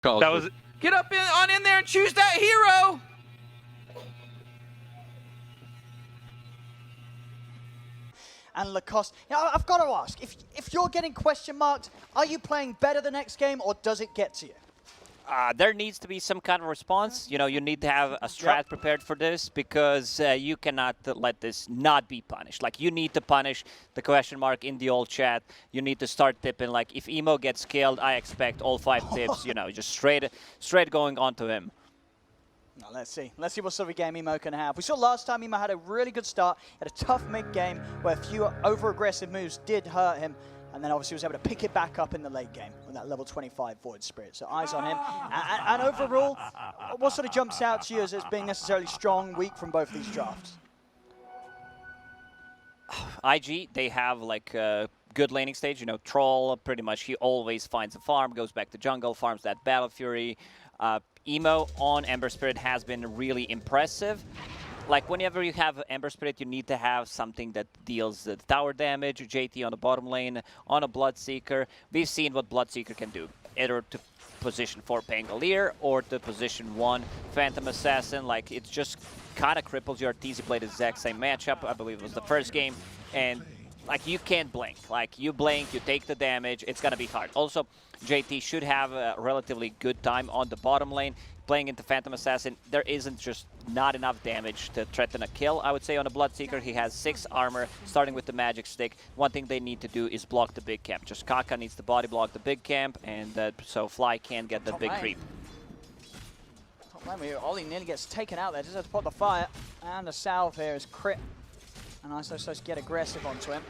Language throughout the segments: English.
That was get up in there and choose that hero. And Lacoste, I've got to ask, if you're getting question marked, are you playing better the next game, or does it get to you? There needs to be some kind of response. You know, you need to have a strat prepared for this, because you cannot let this not be punished. Like, you need to punish the question mark in the old chat. You need to start tipping. Like, if Emo gets killed, I expect all 5 tips, you know, just straight going onto him. Now, let's see. Let's see what sort of game Emo can have. We saw last time Emo had a really good start, had a tough mid-game where a few over-aggressive moves did hurt him, and then obviously was able to pick it back up in the late game with that level 25 Void Spirit. So eyes on him. And overall, what sort of jumps out to you as being necessarily strong, weak from both of these drafts? IG, they have like a good laning stage. You know, Troll, pretty much, he always finds a farm, goes back to jungle, farms that Battle Fury. Emo on Ember Spirit has been really impressive. Like, whenever you have Ember Spirit, you need to have something that deals the tower damage. JT on the bottom lane, on a Bloodseeker. We've seen what Bloodseeker can do, either to position 4 Pangolier or to position 1 Phantom Assassin. Like, it just kind of cripples your RTZ. Played the exact same matchup, I believe it was the first game, and like, you can't blink. Like, you blink, you take the damage, it's gonna be hard. Also, JT should have a relatively good time on the bottom lane. Playing into Phantom Assassin, there isn't just not enough damage to threaten a kill, I would say, on a Bloodseeker. He has 6 armor, starting with the Magic Stick. One thing they need to do is block the big camp. Just Kaka needs to body block the big camp, and so Fly can't get the big creep. Top lane, Ollie nearly gets taken out there, just has to put the fire, and the salve here is crit. And ISO get aggressive onto him.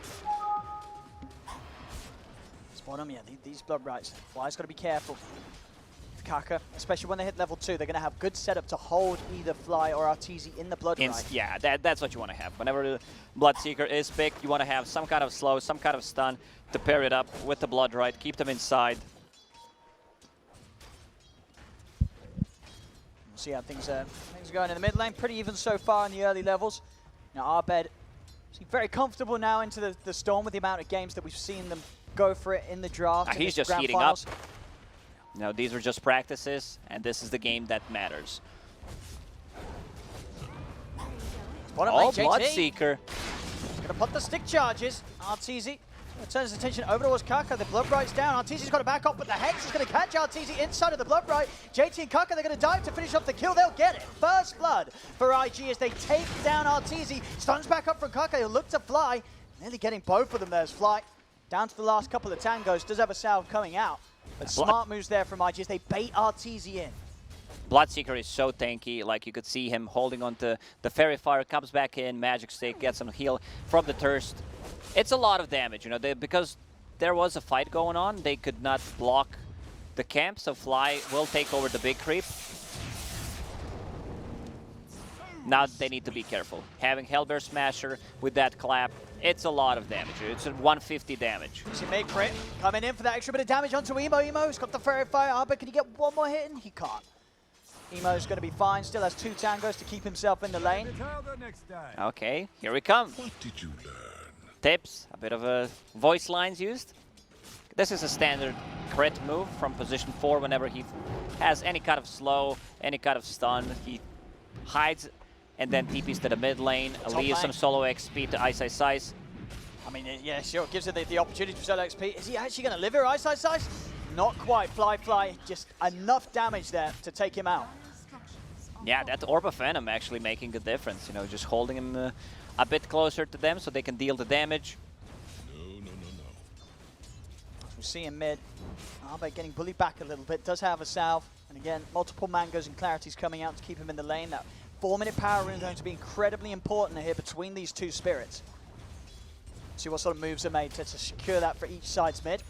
Spot him, yeah, these blood rights. Fly's got to be careful. Kaka, especially when they hit level 2, they're going to have good setup to hold either Fly or RTZ in the blood right. Yeah, that's what you want to have. Whenever the Bloodseeker is picked, you want to have some kind of slow, some kind of stun to pair it up with the blood right, keep them inside. We'll see how things are going in the mid lane. Pretty even so far in the early levels. Now, Arbed very comfortable now into the Storm with the amount of games that we've seen them go for it in the draft. He's just heating up. No, these are just practices, and this is the game that matters. Oh, Bloodseeker. He's going to put the stick charges. RTZ turns his attention over towards Kaka. The Blood Right's down. RTZ's got to back up, but the Hex is going to catch RTZ inside of the Blood Right. JT and Kaka, they're going to dive to finish off the kill. They'll get it. First blood for IG as they take down RTZ. Stuns back up from Kaka. He'll look to Fly. Nearly getting both of them. There's Fly. Down to the last couple of tangos. Does have a salve coming out. But smart moves there from IG as they bait RTZ in. Bloodseeker is so tanky. Like, you could see him holding on to the Fairy Fire, comes back in, Magic Stick, gets some heal from the Thirst. It's a lot of damage, you know, because there was a fight going on, they could not block the camp, so Fly will take over the big creep. Now they need to be careful. Having Hellbear Smasher with that clap, it's a lot of damage. It's a 150 damage. See Make Crit coming in for that extra bit of damage onto Emo. Emo's got the Fairy Fire. Arbor, can he get one more hit in? He can't. Emo's going to be fine. Still has 2 tangos to keep himself in the lane. Okay, here we come. What did you learn? Tips, a bit of a voice lines used. This is a standard crit move from position 4 whenever he has any kind of slow, any kind of stun. He hides and then TPs to the mid lane, leaves some solo XP to Ice Ice Ice. I mean, yeah, sure, gives it the opportunity for solo XP. Is he actually going to live here, Ice Ice Ice? Not quite. Fly, just enough damage there to take him out. Yeah, that Orb of Venom actually making a difference, you know, just holding him a bit closer to them so they can deal the damage. No. As we see in mid, Arbed getting bullied back a little bit, does have a salve, and again, multiple Mangoes and Clarities coming out to keep him in the lane. That 4-minute power rune is going to be incredibly important here between these 2 spirits. See what sort of moves are made to secure that for each side's mid.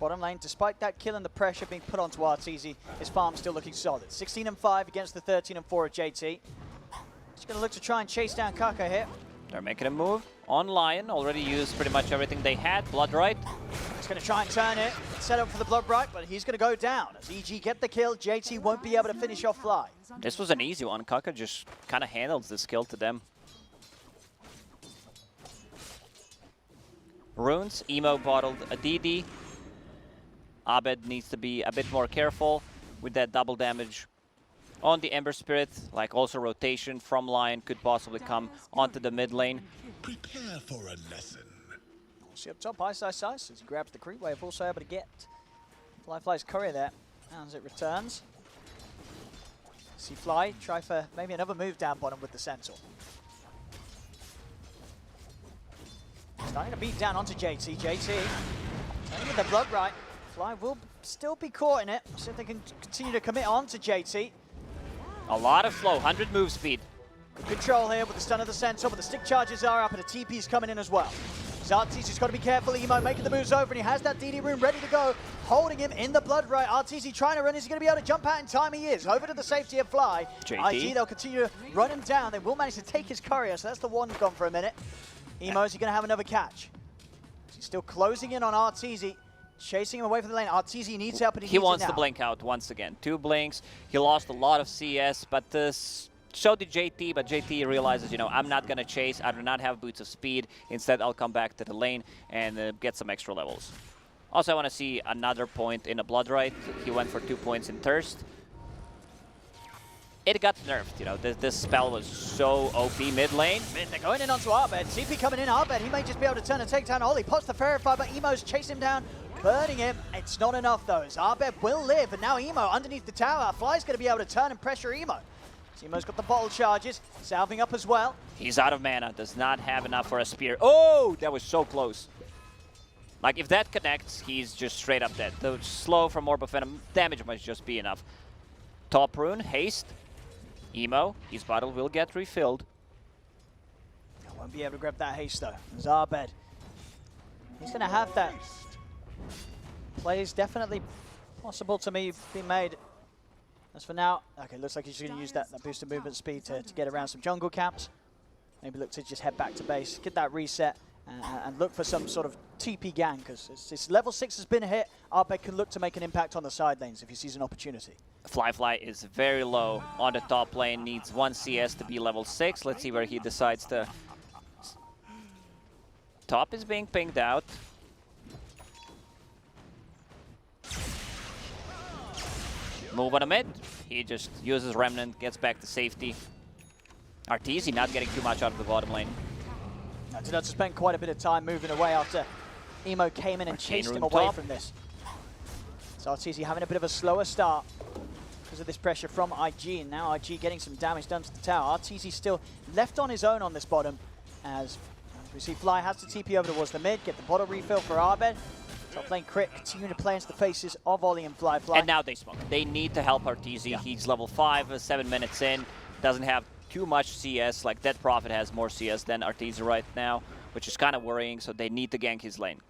Bottom lane, despite that kill and the pressure being put onto RTZ, his farm's still looking solid. 16-5 against the 13-4 of JT. Just going to look to try and chase down Kaka here. They're making a move on Lion, already used pretty much everything they had. Blood Right. He's going to try and turn it, set up for the Blood Right, but he's going to go down. As EG get the kill, JT won't be able to finish off Fly. This was an easy one. Kaka just kind of handles this kill to them. runes. Emo bottled a DD. Abed needs to be a bit more careful with that double damage on the Ember Spirit. Like also rotation from Lion could possibly come onto the mid lane. Prepare for a lesson. See up top, Ice as he grabs the creep wave, also able to get Fly's courier there as it returns. See Fly try for maybe another move down bottom with the Centaur. Starting to beat down onto JT. Turning with the Blood Right. Fly will still be caught in it. See if they can continue to commit on to JT. A lot of flow, 100 move speed. Good control here with the stun of the Centaur, but the stick charges are up and the TP's coming in as well. RTZ's got to be careful. Emo making the moves over, and he has that DD rune ready to go, holding him in the Blood Right. RTZ trying to run. Is he going to be able to jump out in time? He is. Over to the safety of Fly. JT. IG, they'll continue to run him down. They will manage to take his courier, so that's the one gone for a minute. Emo, is he going to have another catch? He's still closing in on RTZ, chasing him away from the lane. RTZ needs help, and he needs wants it now. to blink out once again. 2 blinks. He lost a lot of CS, but this. So did JT, but JT realizes, you know, I'm not going to chase. I do not have boots of speed. Instead, I'll come back to the lane and get some extra levels. Also, I want to see another point in a Blood Right. He went for 2 points in Thirst. It got nerfed, you know. This spell was so OP mid lane. They're going in onto Arbed. CP coming in. Arbed, he may just be able to turn and take down Oli. Pots the Verify, but Emo's chasing him down, burning him. It's not enough, though. Arbed will live, and now Emo underneath the tower. Fly's going to be able to turn and pressure Emo. Emo's got the bottle charges, salving up as well. He's out of mana, does not have enough for a spear. Oh, that was so close. Like, if that connects, he's just straight up dead. The slow from Orb of Venom damage must just be enough. Top rune, haste. Emo, his bottle will get refilled. Won't be able to grab that haste, though. Arbed, he's going to have that. Plays definitely possible to me being made. As for now, okay, looks like he's going to use that boost of movement speed to get around some jungle camps. Maybe look to just head back to base, get that reset, and look for some sort of TP gang, because it's level 6 has been hit. Arbed can look to make an impact on the side lanes if he sees an opportunity. Fly is very low on the top lane, needs 1 CS to be level 6. Let's see where he decides to... Top is being pinged out. Move on a mid. He just uses Remnant, gets back to safety. RTZ not getting too much out of the bottom lane. Did not spend quite a bit of time moving away after Emo came in and chased him away from this. So RTZ having a bit of a slower start because of this pressure from IG, and now IG getting some damage done to the tower. RTZ still left on his own on this bottom, as we see Fly has to TP over towards the mid, get the bottle refill for Arbed. Top lane Crit continue to play into the faces of Oli and Fly. And now they smoke. They need to help RTZ. Yeah. He's level 5, 7 minutes in. Doesn't have too much CS. Like, Dead Prophet has more CS than RTZ right now, which is kind of worrying, so they need to gank his lane.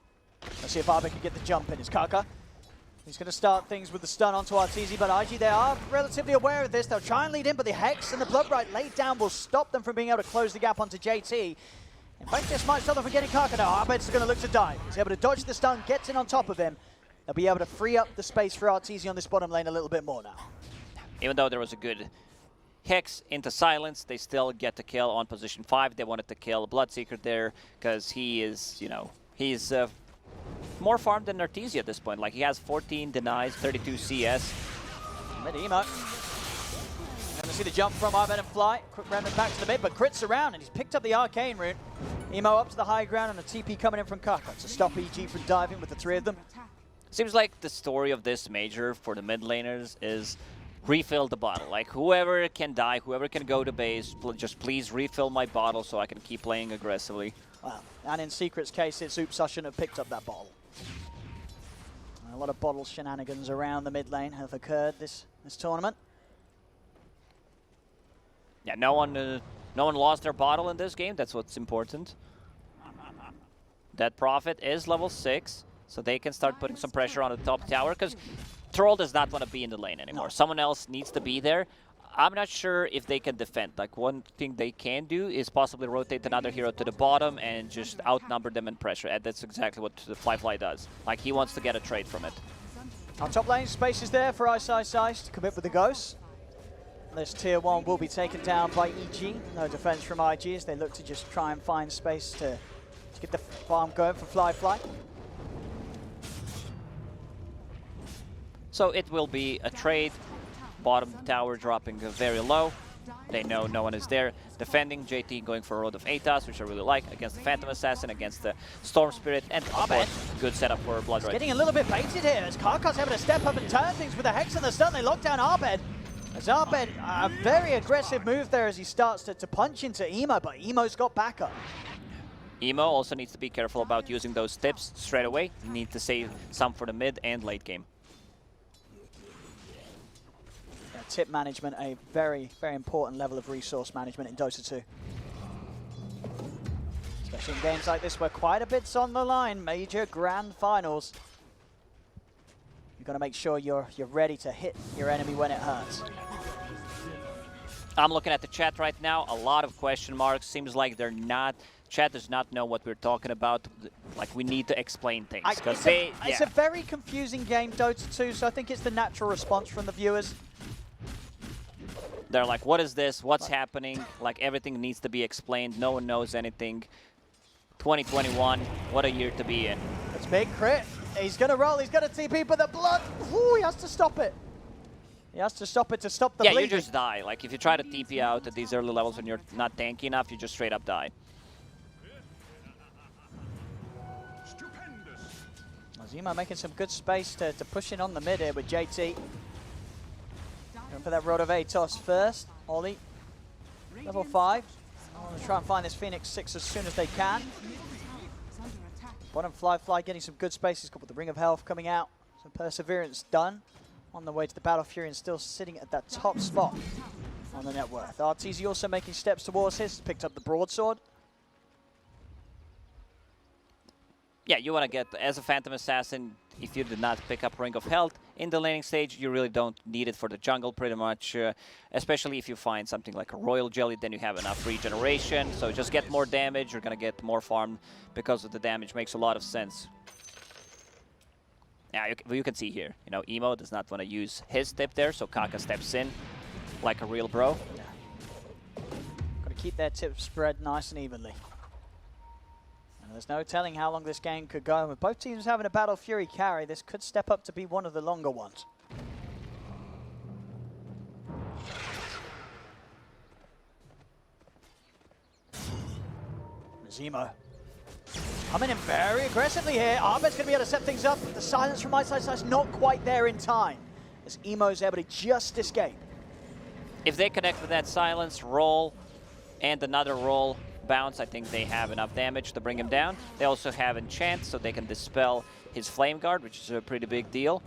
Let's see if Arbed can get the jump in. It's Kaka. He's going to start things with the stun onto RTZ, but IG, they are relatively aware of this. They'll try and lead in, but the Hex and the Blood Right laid down will stop them from being able to close the gap onto JT. In fact, this might stop them from getting Kaka now. Arbed's going to look to dive. He's able to dodge the stun, gets in on top of him. They'll be able to free up the space for RTZ on this bottom lane a little bit more now. Even though there was a good Hex into silence, they still get the kill on position 5. They wanted to kill Bloodseeker there because he is, you know, he's more farmed than RTZ at this point. Like, he has 14 denies, 32 CS. Mid Emo. Going to see the jump from Arbed and Fly. Quick remnant back to the mid, but Crit's around, and he's picked up the Arcane Rune. Emo up to the high ground, and a TP coming in from Kaka to stop EG from diving with the 3 of them. Seems like the story of this major for the mid laners is refill the bottle. Like, whoever can die, whoever can go to base, just please refill my bottle so I can keep playing aggressively. Wow. And in Secret's case, it's Oops, I shouldn't have picked up that bottle. A lot of bottle shenanigans around the mid lane have occurred this tournament. Yeah, no one lost their bottle in this game. That's what's important. Dead Prophet is level 6, so they can start putting some pressure on the top tower, because Troll does not want to be in the lane anymore. No. Someone else needs to be there. I'm not sure if they can defend. Like, one thing they can do is possibly rotate another hero to the bottom and just outnumber them in pressure. And that's exactly what the Fly does. Like, he wants to get a trade from it. On top lane, space is there for Ice to commit with the Ghost. This tier 1 will be taken down by EG. No defense from IG as they look to just try and find space to get the farm going for Fly. So it will be a trade. Bottom tower dropping very low. They know no one is there. Defending, JT going for a Road of Atos, which I really like, against the Phantom Assassin, against the Storm Spirit, and of course, good setup for Blood Red. Getting a little bit baited here as Karka's able to step up and turn things with the Hex and the stun. They lock down Arbed. As Arbed, a very aggressive move there as he starts to punch into Emo, but Emo's got backup. Emo also needs to be careful about using those tips straight away. You need to save some for the mid and late game. Tip management, a very, very important level of resource management in Dota 2. Especially in games like this where quite a bit's on the line, major grand finals. You've got to make sure you're ready to hit your enemy when it hurts. I'm looking at the chat right now, a lot of question marks. Seems like chat does not know what we're talking about. Like, we need to explain things. It's a very confusing game, Dota 2, so I think it's the natural response from the viewers. They're like, what is this? What's happening? Like, everything needs to be explained. No one knows anything. 2021, what a year to be in. It's big crit. He's going to roll. He's going to TP, but the blood, ooh, he has to stop it. He has to stop it to stop the bleeding. Yeah, you just die. Like, if you try to TP out at these early levels when you're not tanky enough, you just straight up die. Zima making some good space to push in on the mid here with JT. Going for that Rod of Atos first. Ollie, level 5. I want to try and find this Phoenix 6 as soon as they can. Bottom Fly getting some good space. He's got the Ring of Health coming out. Some Perseverance done. On the way to the Battle Fury and still sitting at that top spot on the net worth. RTZ also making steps towards his. Picked up the Broadsword. Yeah, you want to get, as a Phantom Assassin, if you did not pick up Ring of Health in the laning stage, you really don't need it for the jungle pretty much, especially if you find something like a Royal Jelly, then you have enough regeneration, so just get more damage, you're going to get more farm because of the damage, makes a lot of sense. Yeah, you can see here, you know, Emo does not want to use his tip there, so Kaka steps in like a real bro. Yeah. Got to keep their tips spread nice and evenly. There's no telling how long this game could go. With both teams having a Battle Fury carry, this could step up to be one of the longer ones. Zemo coming in very aggressively here. Arbed's going to be able to set things up. The silence from my side's not quite there in time, as Emo's able to just escape. If they connect with that silence, roll, and another roll, bounce, I think they have enough damage to bring him down. They also have enchant, so they can dispel his flame guard, which is a pretty big deal.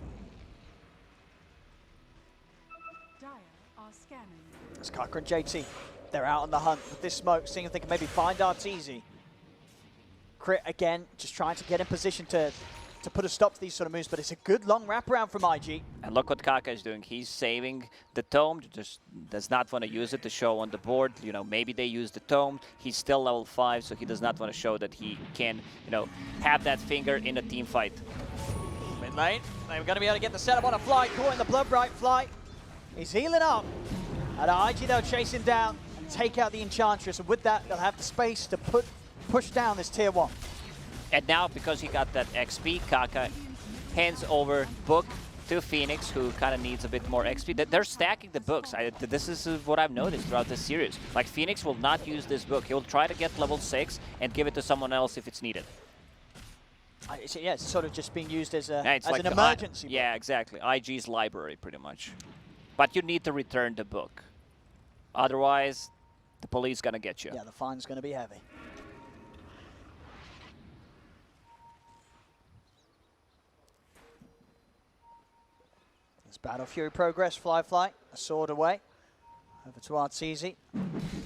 As Kaka and JT, they're out on the hunt with this smoke, seeing if they can maybe find RTZ. Crit again, just trying to get in position to put a stop to these sort of moves, but it's a good long wraparound from IG. And look what Kaka is doing. He's saving the tome, just does not want to use it to show on the board. You know, maybe they use the tome. He's still level 5, so he does not want to show that he can, you know, have that finger in a team fight. Mid lane, they're going to be able to get the setup on a Fly, caught in the Blood Bright Fly. He's healing up. And IG, they'll chase him down and take out the Enchantress, and with that, they'll have the space to push down this tier 1. And now, because he got that XP, Kaka hands over book to Phoenix, who kind of needs a bit more XP. They're stacking the books. This is what I've noticed throughout this series. Like, Phoenix will not use this book. He'll try to get level 6 and give it to someone else if it's needed. Yeah, it's sort of just being used as, like an emergency book. Yeah, exactly. IG's library, pretty much. But you need to return the book. Otherwise, the police gonna get you. Yeah, the fine's gonna be heavy. Battle Fury progress, Fly, a sword away. Over to RTZ.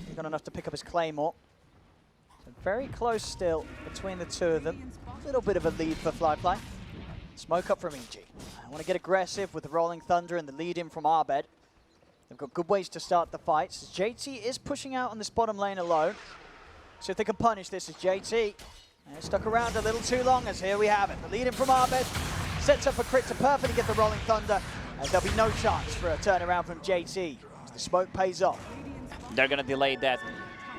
He's got enough to pick up his Claymore. So very close still between the two of them. A little bit of a lead for Fly. Smoke up from EG. I want to get aggressive with the Rolling Thunder and the lead in from Arbed. They've got good ways to start the fights. JT is pushing out on this bottom lane alone. So if they can punish this as JT. And stuck around a little too long, as here we have it. The lead in from Arbed. Sets up a crit to perfectly get the Rolling Thunder. And there'll be no chance for a turnaround from JT. The smoke pays off. They're going to delay that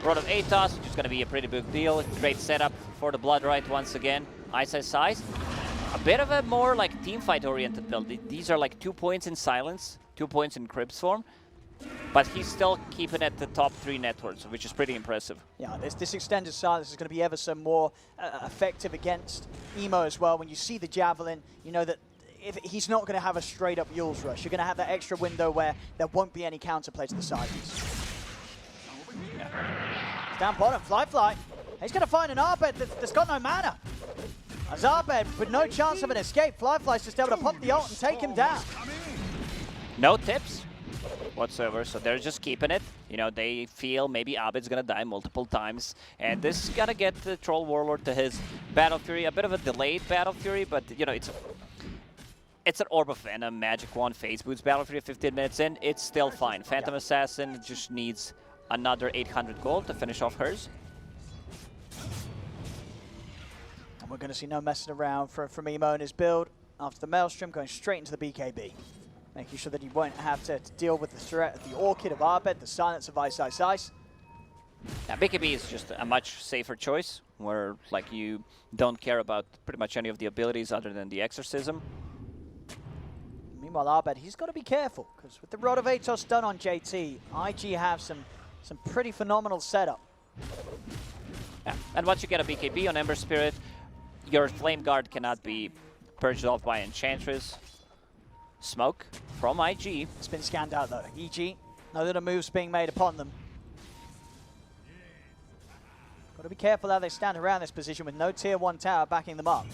Rod of Atos, which is going to be a pretty big deal. Great setup for the Blood Right once again. Ice. A bit of a more like team fight oriented build. These are like 2 points in silence, 2 points in Cribs form. But he's still keeping at the top 3 networks, which is pretty impressive. Yeah, this extended silence is going to be ever so more effective against Emo as well. When you see the Javelin, you know that if he's not going to have a straight-up Yule's Rush. You're going to have that extra window where there won't be any counterplay to the side piece. Down bottom, Fly. He's going to find an Arbed that's got no mana. As Arbed, with no chance of an escape, Fly's just able to pop the ult and take him down. No tips whatsoever, so they're just keeping it. You know, they feel maybe Abed's gonna die multiple times, and this is gonna get the Troll Warlord to his Battle Fury, a bit of a delayed Battle Fury, but you know, it's an Orb of Venom, Magic Wand, Phase Boots, Battle Fury 15 minutes in, it's still fine. Phantom Assassin just needs another 800 gold to finish off hers. And we're gonna see no messing around from Emo and his build after the Maelstrom, going straight into the BKB. Making sure that he won't have to deal with the threat of the Orchid of Arbed, the silence of Ice. Yeah, BKB is just a much safer choice, where like you don't care about pretty much any of the abilities other than the Exorcism. Meanwhile, Arbed, he's got to be careful, because with the Rod of Atos done on JT, IG have some pretty phenomenal setup. Yeah, and once you get a BKB on Ember Spirit, your Flame Guard cannot be purged off by Enchantress. Smoke from IG. It's been scanned out though. EG, no little moves being made upon them. Got to be careful how they stand around this position with no tier 1 tower backing them up.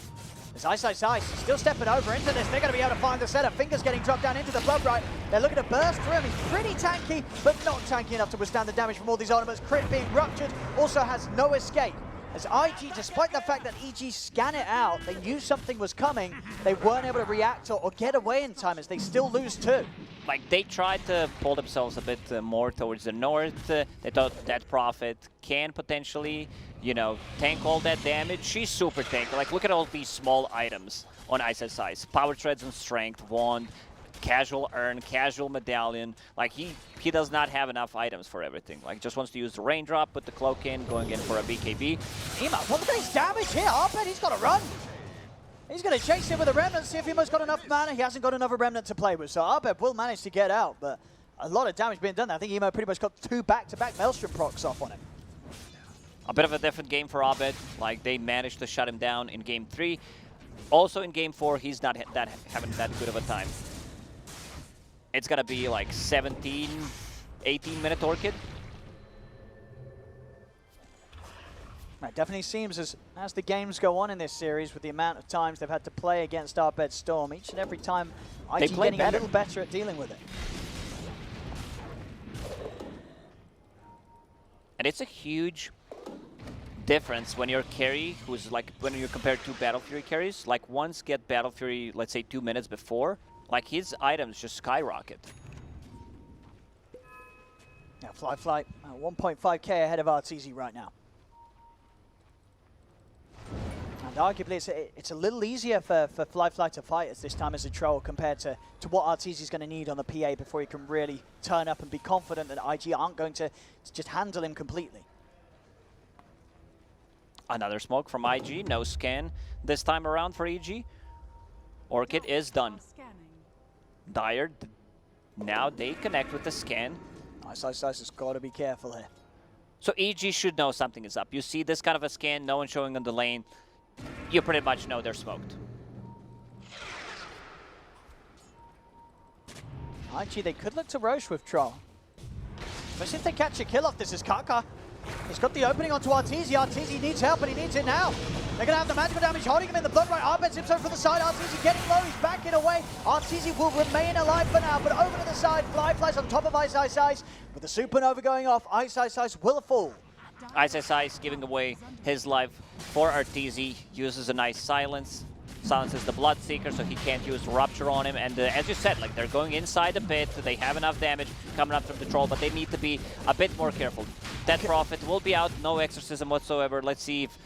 As Ice still stepping over into this. They're going to be able to find the setup. Fingers getting dropped down into the Blood Right. They're looking to burst through him. He's pretty tanky, but not tanky enough to withstand the damage from all these ornaments. Crit being ruptured, also has no escape. As IG, despite the fact that EG scan it out, they knew something was coming, they weren't able to react or get away in time, as they still lose 2. Like, they tried to pull themselves a bit more towards the north. They thought that Prophet can potentially, you know, tank all that damage. She's super tanky. Like, look at all these small items on Ice. Power Treads and Strength, Wand, Casual Urn, Casual Medallion. Like, he does not have enough items for everything. Like, just wants to use the Raindrop, put the Cloak in, going in for a BKB. Emo, what is damage here? Arbed, he's got to run. He's going to chase him with a Remnant, see if Emo's got enough mana. He hasn't got another Remnant to play with, so Arbed will manage to get out, but a lot of damage being done there. I think Emo pretty much got 2 back-to-back Maelstrom procs off on him. A bit of a different game for Abed. Like, they managed to shut him down in Game 3. Also in Game 4, he's not having that good of a time. It's gonna be like 17, 18-minute Orchid. It definitely seems as the games go on in this series, with the amount of times they've had to play against Arbed Storm, each and every time IG getting a little better at dealing with it. And it's a huge difference when your carry, who's like, when you compare 2 Battle Fury carries, like ones get Battle Fury, let's say 2 minutes before, like his items just skyrocket. Yeah, Fly, 1.5k ahead of RTZ right now. And arguably, it's a little easier for Fly to fight us this time as a troll compared to what RTZ is going to need on the PA before he can really turn up and be confident that IG aren't going to just handle him completely. Another smoke from IG, no scan this time around for EG. Orchid is done. Dire, now they connect with the scan. Ice has got to be careful here. So EG should know something is up. You see this kind of a scan, no one showing on the lane, you pretty much know they're smoked. IG, they could look to Roche with Troll. Especially if they catch a kill off this is Kaka. He's got the opening onto RTZ. RTZ needs help, and he needs it now. They're going to have the magical damage holding him in the Blood Right. Arbed zips over for the side. RTZ getting low. He's backing away. RTZ will remain alive for now, but over to the side. Fly's on top of Ice. With the Supernova going off, Ice will fall. Ice giving away his life for RTZ. Uses a nice silence. Silences the Bloodseeker, so he can't use Rupture on him. And as you said, like, they're going inside the pit. They have enough damage coming up from the Troll, but they need to be a bit more careful. That Prophet will be out, no Exorcism whatsoever. Let's see if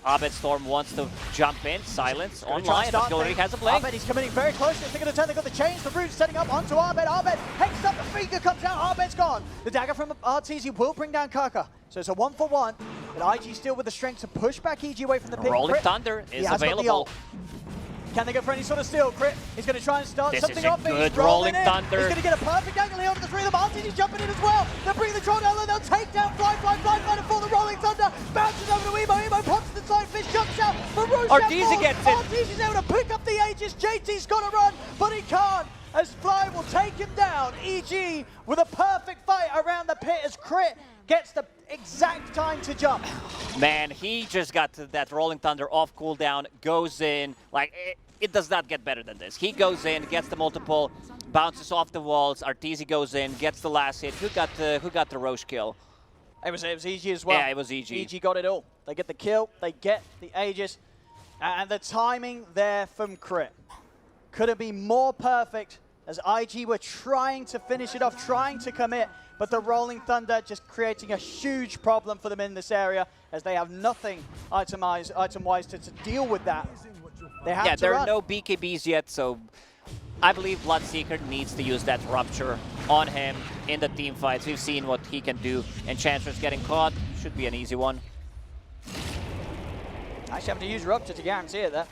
Abed Storm wants to jump in, silence, Try and online, start Artillery things. has a blink. Abed, he's coming in very close. They're going to turn. They've got the chains. The Root setting up onto Abed. Abed hexed up. The finger comes out. Abed's gone. The dagger from RTZ will bring down Kaka. So it's a 1-for-1. But IG still with the strength to push back EG away from the pick. Rolling Crit. Thunder He is has got the available. ult. Can they go for any sort of steal? Crit. He's going to try and start This something is a off. He's good rolling Rolling in. Thunder. He's going to get a perfect angle here over the three of them. RTZ's jumping in as well. They'll bring the draw down. They'll take down Fly to fall. The Rolling Thunder bounces over to Emo. Emo pops the side. Fish jumps out. But RTZ gets it. RTZ's able to pick up the Aegis. JT's got to run, but he can't. As Fly will take him down. EG with a perfect fight around the pit as Crit gets the exact time to jump. Man, he just got to that Rolling Thunder off cooldown, goes in, like, it does not get better than this. He goes in, gets the multiple, bounces off the walls, RTZ goes in, gets the last hit. Who got the Roche kill? It was EG as well. Yeah, it was EG. EG got it all. They get the kill, they get the Aegis, and the timing there from Crit couldn't be more perfect as IG were trying to finish it off, trying to commit, but the Rolling Thunder just creating a huge problem for them in this area as they have nothing item-wise to deal with that. They have to there run. are no BKBs yet, so I believe Bloodseeker needs to use that Rupture on him in the team fights. We've seen what he can do, and Chancellor's getting caught. Should be an easy one. Actually having to use Rupture to guarantee it there.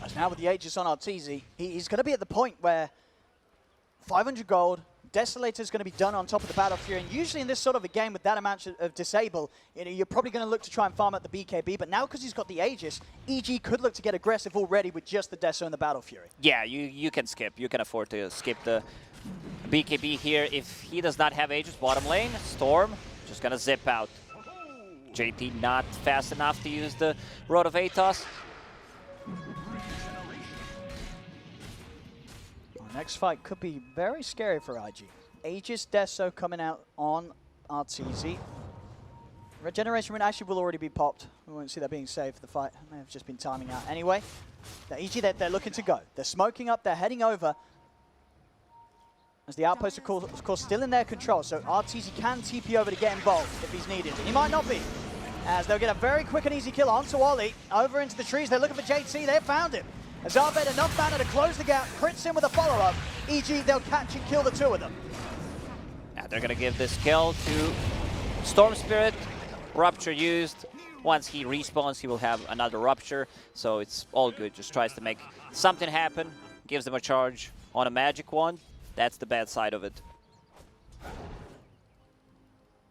As now with the Aegis on RTZ, he's going to be at the point where 500 gold, Desolator's going to be done on top of the Battle Fury, and usually in this sort of a game with that amount of disable, you're probably going to look to try and farm out the BKB, but now because he's got the Aegis, EG could look to get aggressive already with just the Deso and the Battle Fury. Yeah, you can skip. You can afford to skip the BKB here. If he does not have Aegis bottom lane, Storm just going to zip out. JT not fast enough to use the Road of Atos. Next fight could be very scary for IG. Aegis Deso coming out on RTZ. Regeneration Rune actually will already be popped. We won't see that being saved for the fight. May have just been timing out. Anyway, the EG, they're looking to go. They're smoking up, they're heading over. As the outpost, of course, still in their control. So RTZ can TP over to get involved if he's needed. He might not be. As they'll get a very quick and easy kill onto Ollie. Over into the trees, they're looking for JT, they found him. As Abed enough mana to close the gap, crits in with a follow-up. EG, they'll catch and kill the two of them. Yeah, they're going to give this kill to Storm Spirit. Rupture used. Once he respawns, he will have another Rupture. So it's all good. Just tries to make something happen. Gives them a charge on a magic wand. That's the bad side of it.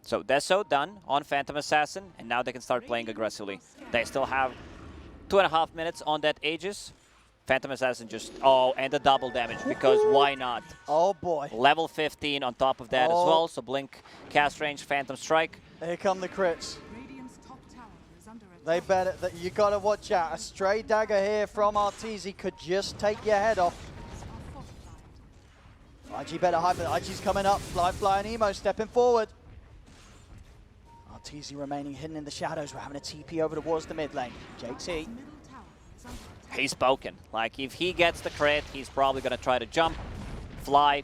So Deso done on Phantom Assassin. And now they can start playing aggressively. They still have 2.5 minutes on that Aegis. Phantom Assassin just, and the double damage, because why not? Oh boy. Level 15 on top of that as well, so Blink, cast range, Phantom Strike. Here come the crits. They better, you gotta watch out. A stray dagger here from RTZ could just take your head off. IG better hide, but IG's coming up. Fly and Emo stepping forward. RTZ remaining hidden in the shadows. We're having a TP over towards the mid lane. JT. He's spoken. Like, if he gets the crit, he's probably going to try to jump, fly,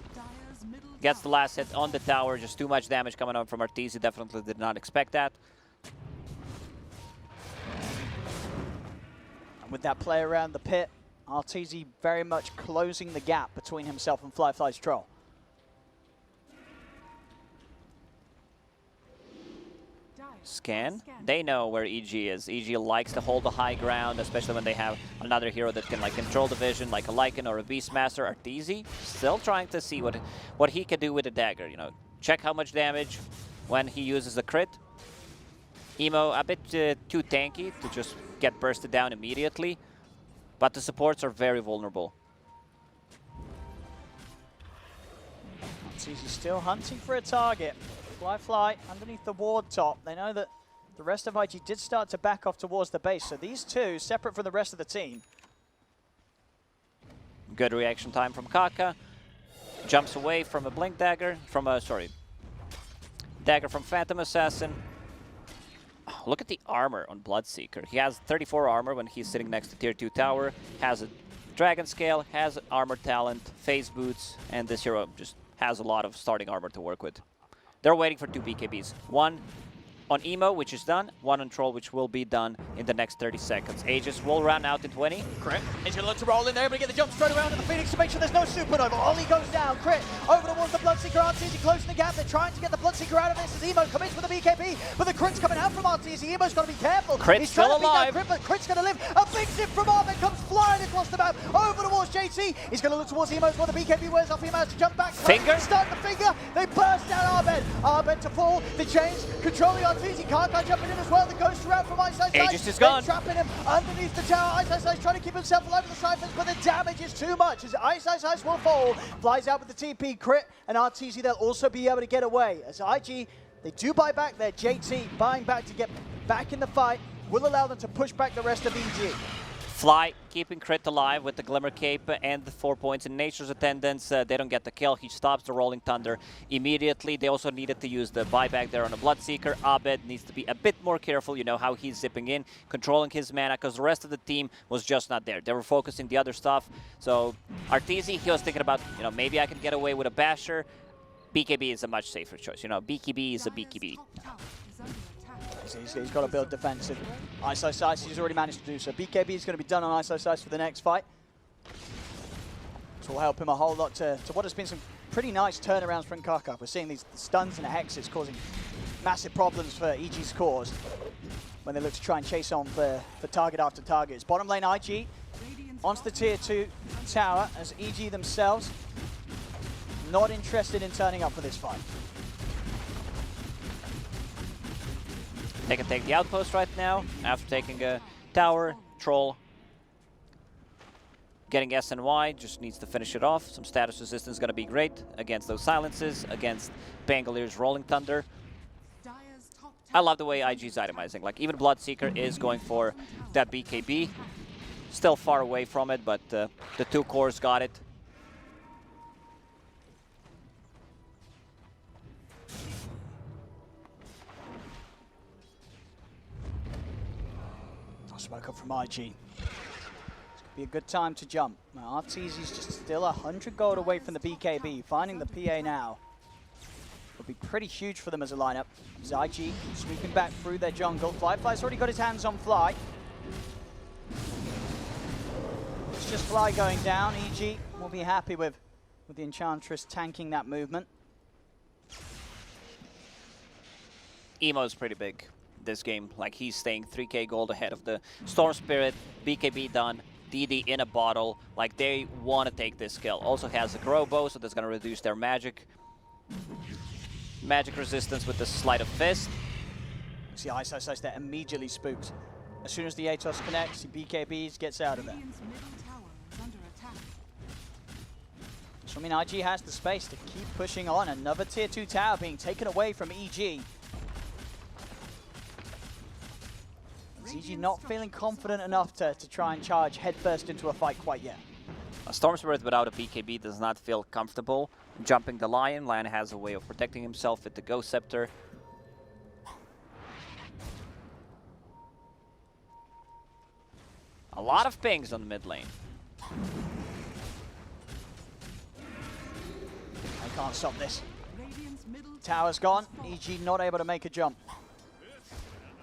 gets the last hit on the tower. Just too much damage coming up from RTZ. Definitely did not expect that. And with that play around the pit, RTZ very much closing the gap between himself and Fly's Troll. Scan. They know where EG is. EG likes to hold the high ground, especially when they have another hero that can like control the vision, like a Lycan or a Beastmaster. RTZ still trying to see what he can do with the dagger. You know, check how much damage when he uses a crit. Emo a bit too tanky to just get bursted down immediately, but the supports are very vulnerable. RTZ still hunting for a target. Fly underneath the ward top. They know that the rest of IG did start to back off towards the base, so these two, separate from the rest of the team. Good reaction time from Kaka. Jumps away from a Blink Dagger, from a, dagger from Phantom Assassin. Look at the armor on Bloodseeker. He has 34 armor when he's sitting next to tier 2 tower, has a Dragon Scale, has armor talent, phase boots, and this hero just has a lot of starting armor to work with. They're waiting for 2 BKBs. One on Emo, which is done, 1 on Troll, which will be done in the next 30 seconds. Aegis will run out in 20. Crit. He's going to look to roll in there, but get the jump straight around to the Phoenix to make sure there's no supernova. Ollie goes down. Crit over towards the Bloodseeker. RTZ closing the gap. They're trying to get the Bloodseeker out of this as Emo commits with the BKB, but the Crit's coming out from RTZ. Emo's got to be careful. Crit's He's still trying to beat alive. that Crit, but Crit's going to live. A big zip from Arben comes flying across the map over towards JT. He's going to look towards Emo's while the BKB wears off. He managed to jump back. Finger. Start the finger. They burst down Arben. Arben to fall. The change. Controlling RTZ. Karkai jumping in as well. The ghost route from Ice Ice. Aegis is gone. Trapping him underneath the tower. Ice Ice trying to keep himself alive with the Cyphers, but the damage is too much as Ice will fall. Flies out with the TP. Crit and RTZ, they'll also be able to get away. As IG, they do buy back there. JT buying back to get back in the fight will allow them to push back the rest of EG. Fly keeping Crit alive with the Glimmer Cape and the 4 points. In Nature's Attendance, they don't get the kill. He stops the Rolling Thunder immediately. They also needed to use the buyback there on the Bloodseeker. Abed needs to be a bit more careful, you know, how he's zipping in, controlling his mana, because the rest of the team was just not there. They were focusing the other stuff. So RTZ, he was thinking about, you know, maybe I can get away with a Basher. BKB is a much safer choice. You know, BKB is a BKB. He's got to build defensive. Ice, he's already managed to do so. BKB is going to be done on Ice for the next fight. This will help him a whole lot to what has been some pretty nice turnarounds from Karkar. We're seeing these stuns and hexes causing massive problems for EG's cores when they look to try and chase on for target after target. It's bottom lane IG onto the tier 2 tower as EG themselves not interested in turning up for this fight. They can take the outpost right now after taking a tower, Troll. Getting SNY, just needs to finish it off. Some status resistance is going to be great against those silences, against Bangalore's Rolling Thunder. I love the way IG's itemizing. Like, even Bloodseeker is going for that BKB. Still far away from it, but the 2 cores got it. Smoke up from IG. This could be a good time to jump. Now, RTZ's just still 100 gold away from the BKB. Finding the PA now would be pretty huge for them as a lineup. As IG sweeping back through their jungle. Fly's already got his hands on Fly. It's just Fly going down. EG will be happy with the Enchantress tanking that movement. Emo's pretty big this game. Like, he's staying 3k gold ahead of the Storm Spirit. BKB done. DD in a bottle. Like, they want to take this kill. Also has a Grow Bow, so that's going to reduce their magic resistance with the Sleight of Fist. See Ice there immediately spooked. As soon as the Atos connects, the BKBs gets out of there. So, I mean, IG has the space to keep pushing on. Another tier 2 tower being taken away from EG. EG not feeling confident enough to try and charge headfirst into a fight quite yet. A Storm Spirit without a BKB does not feel comfortable jumping the Lion. Lion has a way of protecting himself with the Ghost Scepter. A lot of pings on the mid lane. I can't stop this. Tower's gone. EG not able to make a jump.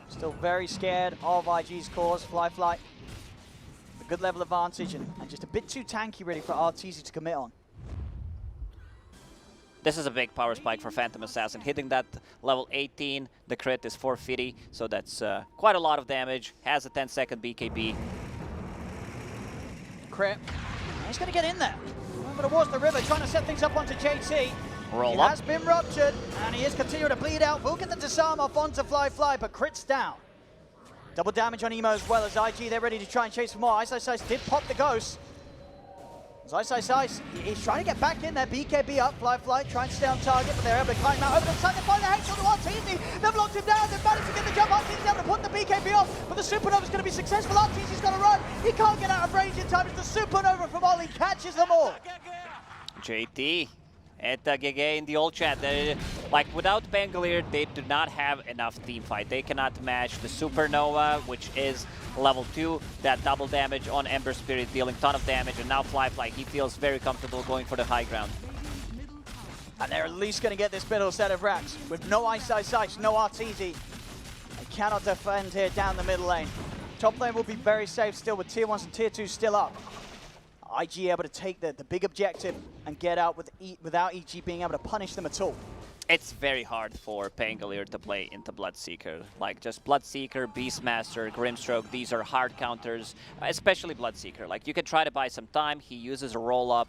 Still very scared of IG's cores. Fly. A good level advantage and just a bit too tanky really for RTZ to commit on. This is a big power spike for Phantom Assassin. Hitting that level 18, the crit is 450, so that's quite a lot of damage. Has a 10-second BKB. Crit. He's going to get in there. Over towards the river, trying to set things up onto JT. Roll he up. has been ruptured, and he is continuing to bleed out. Will get the disarm off onto Fly, but Crit's down. Double damage on Emo as well as IG. They're ready to try and chase for more. Ice did pop the Ghost. As Ice, he's trying to get back in there. BKB up, Fly, trying to stay on target, but they're able to climb out over the side. They find the Hex on the RTZ. They've locked him down. They've managed to get the jump. RTZ's able to put the BKB off, but the Supernova's going to be successful. RTZ's got to run. He can't get out of range in time. It's the Supernova from Ollie catches them all. JT at GG in the old chat. Like, without Bangalore, they do not have enough team fight. They cannot match the Supernova, which is level 2. That double damage on Ember Spirit, dealing ton of damage, and now Fly, he feels very comfortable going for the high ground. And they're at least going to get this middle set of racks with no Ice, no RTZ. cannot defend here down the middle lane. Top lane will be very safe still with tier 1s and tier 2s still up. IG able to take the big objective and get out without EG being able to punish them at all. It's very hard for Pangolier to play into Bloodseeker. Like, just Bloodseeker, Beastmaster, Grimstroke, these are hard counters, especially Bloodseeker. Like, you can try to buy some time. He uses a roll-up.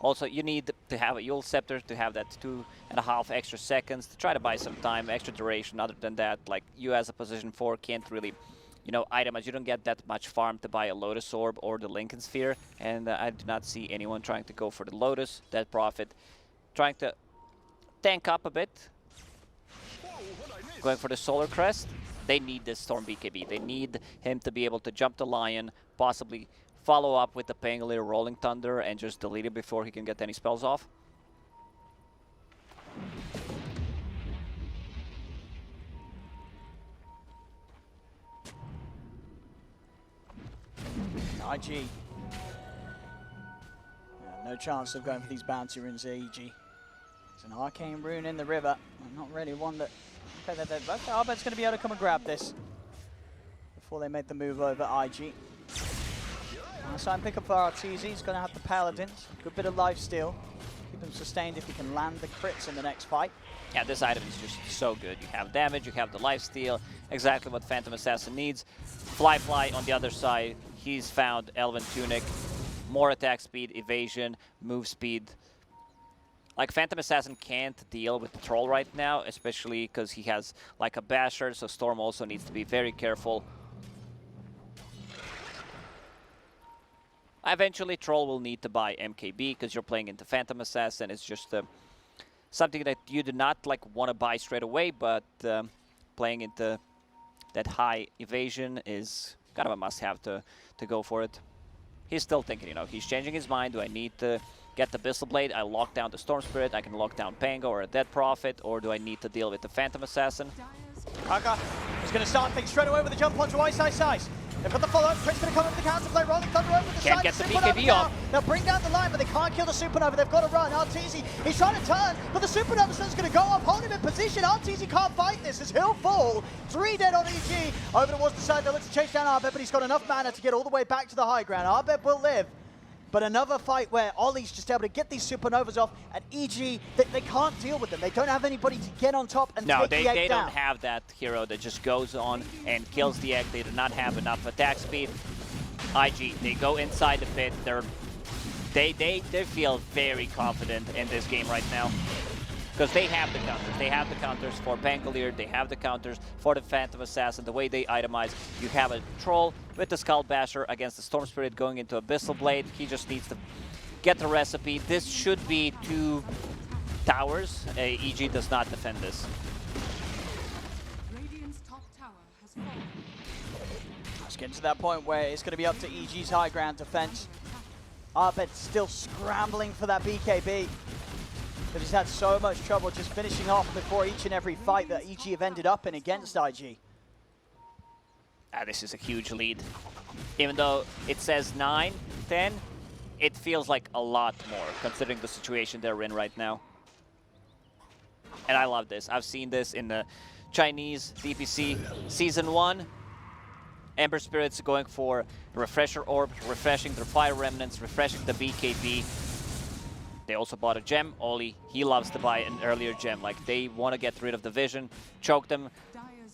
Also, you need to have a Yule Scepter to have that 2.5 extra seconds to try to buy some time, extra duration. Other than that, like, you as a position 4 can't really, you know, itemize. You don't get that much farm to buy a Lotus Orb or the Lincoln Sphere. And I do not see anyone trying to go for the Lotus, that profit, trying to tank up a bit, going for the Solar Crest. They need this Storm BKB. They need him to be able to jump the Lion, possibly follow up with the Pangolier Rolling Thunder and just delete it before he can get any spells off. IG. Yeah, no chance of going for these bounty runes here, EG. It's an arcane rune in the river. Not really one that... Okay, Arbet's going to be able to come and grab this before they make the move over IG. Nice time pick up for RTZ. He's going to have the Paladins. Good bit of life steal. Keep them sustained if he can land the crits in the next fight. Yeah, this item is just so good. You have damage, you have the life steal, exactly what Phantom Assassin needs. Fly on the other side. He's found Elven Tunic. More attack speed, evasion, move speed. Like, Phantom Assassin can't deal with the Troll right now, especially because he has like a Basher, so Storm also needs to be very careful. Eventually, Troll will need to buy MKB because you're playing into Phantom Assassin. It's just something that you do not like want to buy straight away, but playing into that high evasion is kind of a must-have to go for it. He's still thinking, you know, he's changing his mind. Do I need to get the Abyssal Blade? I lock down the Storm Spirit. I can lock down Pango or a Dead Prophet, or do I need to deal with the Phantom Assassin? Kaka is going to start things straight away with a jump onto Ice. They've got the follow-up. Crit's going to come up with the counterplay. Rolling Thunder over the Can't side. get the BKB off. They'll bring down the line, but they can't kill the Supernova. They've got to run. RTZ, he's trying to turn, but the Supernova Sun's going to go up, hold him in position. RTZ can't fight this as he'll fall. 3 dead on EG. Over towards the side, they'll look to chase down Arbet, but he's got enough mana to get all the way back to the high ground. Arbet will live. But another fight where Ollie's just able to get these Supernovas off, and EG, they can't deal with them. They don't have anybody to get on top and take the egg down. No, they don't have that hero that just goes on and kills the egg. They do not have enough attack speed. IG, they go inside the pit. They feel very confident in this game right now. Because they have the counters. They have the counters for Pangolier. They have the counters for the Phantom Assassin. The way they itemize, you have a Troll with the Skull Basher against the Storm Spirit going into Abyssal Blade. He just needs to get the recipe. This should be 2 towers. EG does not defend this. Radiant's top tower has fallen. Let's get to that point where it's going to be up to EG's high ground defense. Arbet still scrambling for that BKB. But he's had so much trouble just finishing off before each and every fight that EG have ended up in against IG. This is a huge lead. Even though it says 9, 10, it feels like a lot more considering the situation they're in right now. And I love this. I've seen this in the Chinese DPC Season 1. Ember Spirits going for the Refresher Orb, refreshing their Fire Remnants, refreshing the BKB. They also bought a gem. Oli, he loves to buy an earlier gem. Like, they want to get rid of the vision, choke them,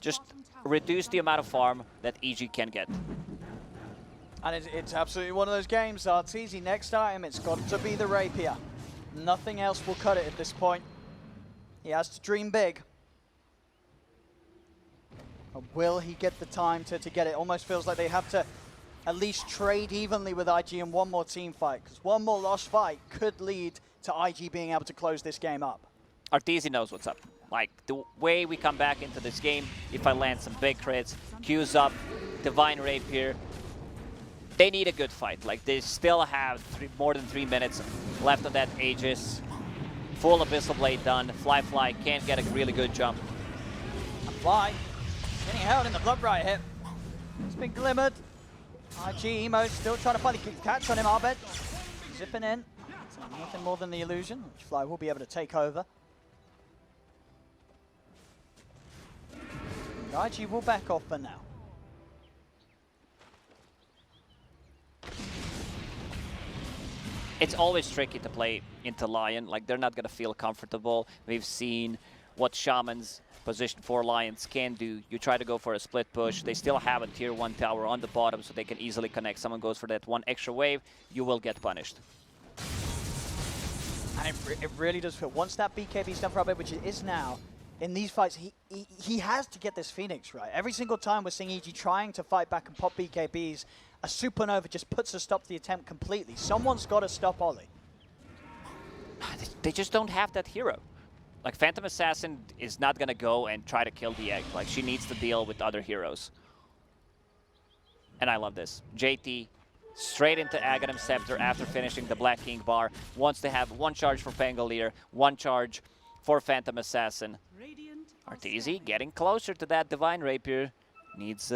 just reduce the amount of farm that EG can get. And it's absolutely one of those games. RTZ, next item, it's got to be the Rapier. Nothing else will cut it at this point. He has to dream big. Or will he get the time to get it? Almost feels like they have to at least trade evenly with IG in one more team fight, because one more lost fight could lead to IG being able to close this game up. RTZ knows what's up. Like, the way we come back into this game, if I land some big crits, Q's up, Divine Rapier, they need a good fight. Like, they still have more than 3 minutes left of that Aegis. Full Abyssal Blade done. Fly can't get a really good jump. Fly getting held in the Bloodbright hit. It's been glimmered. IG Emo still trying to find the catch on him. Arbet zipping in. So nothing more than the illusion, which Fly will be able to take over. But IG will back off for now. It's always tricky to play into Lion. Like, they're not going to feel comfortable. We've seen what Shaman's position 4 Lions can do. You try to go for a split push. They still have a tier 1 tower on the bottom, so they can easily connect. Someone goes for that 1 extra wave, you will get punished. And it really does feel, once that BKB is done for Abed, which it is now, in these fights, he has to get this Phoenix right. Every single time we're seeing EG trying to fight back and pop BKBs, a Supernova just puts a stop to the attempt completely. Someone's got to stop Ollie. They just don't have that hero. Like, Phantom Assassin is not going to go and try to kill the egg. Like, she needs to deal with other heroes. And I love this. JT straight into Aghanim Scepter after finishing the Black King bar. Wants to have 1 charge for Pangolier, 1 charge for Phantom Assassin. RTZ getting closer to that Divine Rapier. Needs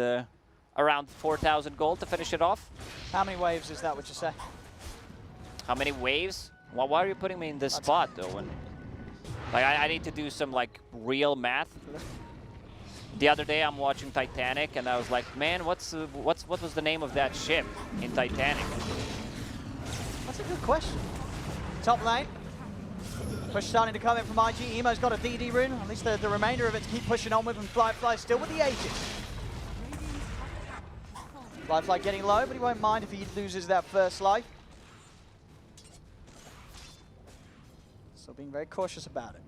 around 4,000 gold to finish it off. How many waves is that, would you say? How many waves? Well, why are you putting me in this spot, though? Like, I need to do some, like, real math. The other day I'm watching Titanic, and I was like, man, what was the name of that ship in Titanic? That's a good question. Top lane. Push starting to come in from IG. Emo's got a DD rune, at least the remainder of it to keep pushing on with, and Fly still with the Aegis. Fly getting low, but he won't mind if he loses that first life. Still being very cautious about it.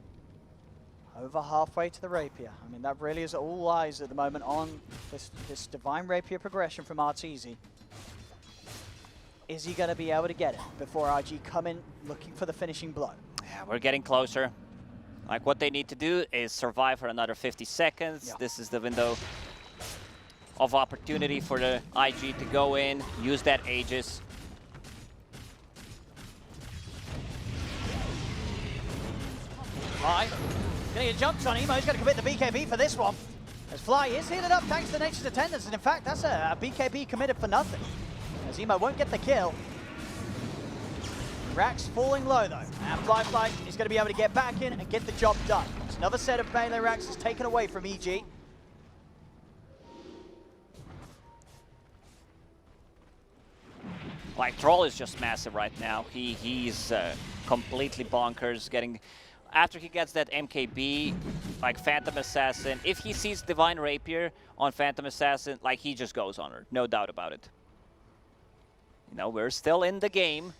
Over halfway to the Rapier. I mean, that really is all eyes at the moment on this Divine Rapier progression from RTZ. Is he going to be able to get it before IG come in looking for the finishing blow? Yeah, we're getting closer. Like, what they need to do is survive for another 50 seconds. Yeah. This is the window of opportunity for the IG to go in, use that Aegis. Fly. Gonna get jumped on Emo. He's gonna commit the BKB for this one. As Fly is healing up thanks to Nature's Attendance, and in fact, that's a BKB committed for nothing. As Emo won't get the kill. Rax falling low though, and Fly is gonna be able to get back in and get the job done. It's another set of melee Rax is taken away from EG. Like, Troll is just massive right now. He's completely bonkers, getting... After he gets that MKB, like Phantom Assassin, if he sees Divine Rapier on Phantom Assassin, like, he just goes on her, no doubt about it. You know, we're still in the game.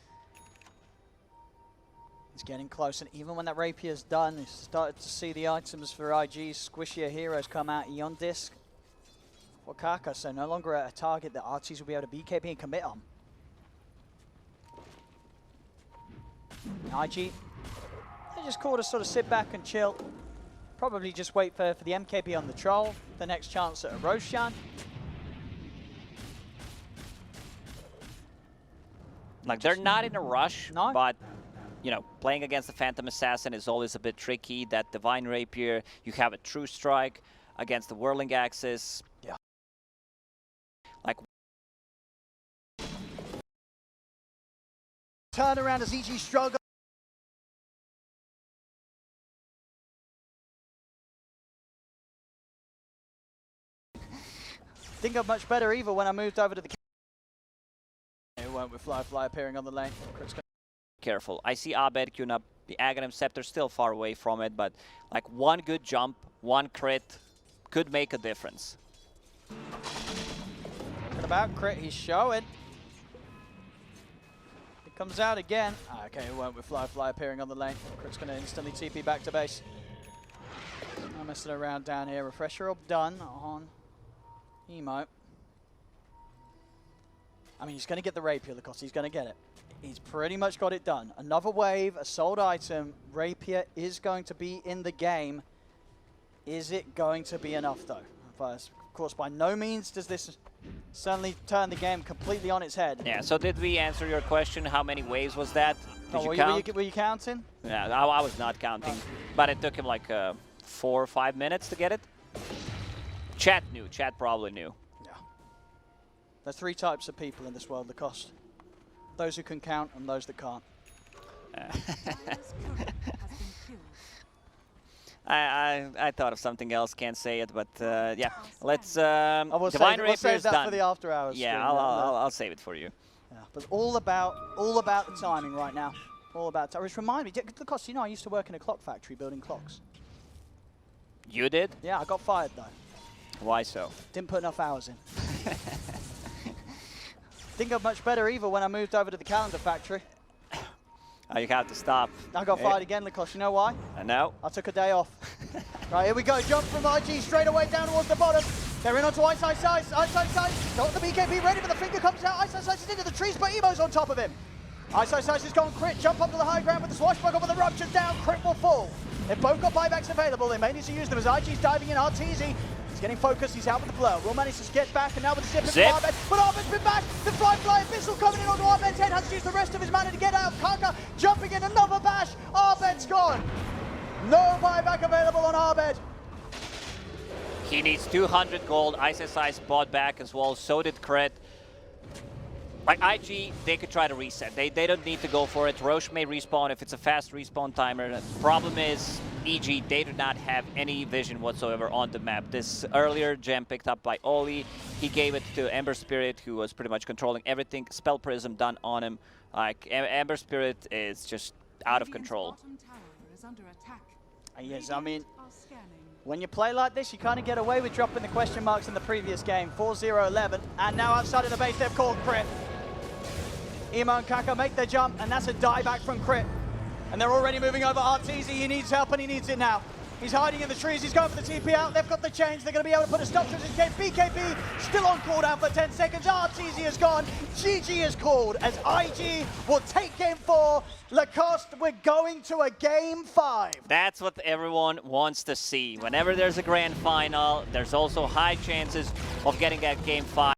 He's getting close, and even when that Rapier's done, he's started to see the items for IG. Squishier heroes come out, Eon Disc for Kaka, so no longer a target that RTZ will be able to BKB and commit on. IG, they just called to sort of sit back and chill. Probably just wait for the MKB on the Troll, the next chance at a Roshan. Like, they're not in a rush, no. But, you know, playing against the Phantom Assassin is always a bit tricky. That Divine Rapier, you have a True Strike against the Whirling Axis. Yeah. Like, turn around as EG struggle. Didn't go much better either when I moved over to the... It went with Fly appearing on the lane. Careful. I see Abed queuing up the Aghanim Scepter, still far away from it, but like, one good jump, one crit could make a difference. Talking about crit, he's showing. It comes out again. Okay, it went with Fly appearing on the lane. Crit's going to instantly TP back to base. I'm messing around down here. Refresher up done on Emo. I mean, he's going to get the Rapier, Lacoste. He's going to get it. He's pretty much got it done. Another wave, a sold item. Rapier is going to be in the game. Is it going to be enough, though? Of course, by no means does this suddenly turn the game completely on its head. Yeah, so did we answer your question? How many waves was that? Did you count? Were you counting? Yeah, I was not counting. But it took him like 4 or 5 minutes to get it. Chat knew. Chat probably knew. Yeah. There's 3 types of people in this world, Lacoste. Those who can count and those that can't. I thought of something else, can't say it, but yeah. Let's. I will Divine we'll save Rapier's that done. for the after hours. Yeah, stream. I'll save it for you. Yeah, but all about the timing right now. All about which remind me, Lacoste, you know I used to work in a clock factory building clocks. You did? Yeah, I got fired though. Why so? Didn't put enough hours in. Didn't go much better either when I moved over to the calendar factory. You have to stop. I got fired again, Lacoste. You know why? I know. I took a day off. Right, here we go. Jump from IG straight away down towards the bottom. They're in onto Ice. Got the BKB ready, but the finger comes out. Ice is into the trees, but Emo's on top of him. Ice has gone crit. Jump up to the high ground with the swashbuckle, but the rupture's down. Crit will fall. They've both got buybacks available. They may need to use them as IG's diving in. RTZ. He's getting focused. He's out with the blow. Will manage to get back, and now with the zip. Zip. Arbed. But Arbed's been back. The fly abyssal coming in onto Arbed's head. Has to use the rest of his mana to get out. Kaka jumping in another bash. Arbed's gone. No buyback available on Arbed. He needs 200 gold. ISSI bought back as well. So did Crit. Like IG, they could try to reset. They don't need to go for it. Roche may respawn if it's a fast respawn timer. The problem is, EG, they do not have any vision whatsoever on the map. This earlier gem picked up by Oli. He gave it to Ember Spirit, who was pretty much controlling everything. Spell Prism done on him. Like, Ember Spirit is just out of control. Bottom tower is under attack. Yes, I mean, Are scanning. when you play like this, you kind of get away with dropping the question marks in the previous game. 4-0-11, and now outside of the base, they've called Crit. Emo and Kaka make their jump, and that's a die back from Crit. And they're already moving over RTZ. He needs help, and he needs it now. He's hiding in the trees. He's going for the TP out. They've got the chains. They're going to be able to put a stop to his escape. BKB still on cooldown for 10 seconds. RTZ is gone. GG is called as IG will take game 4. Lacoste, we're going to a game 5. That's what everyone wants to see. Whenever there's a grand final, there's also high chances of getting that game 5.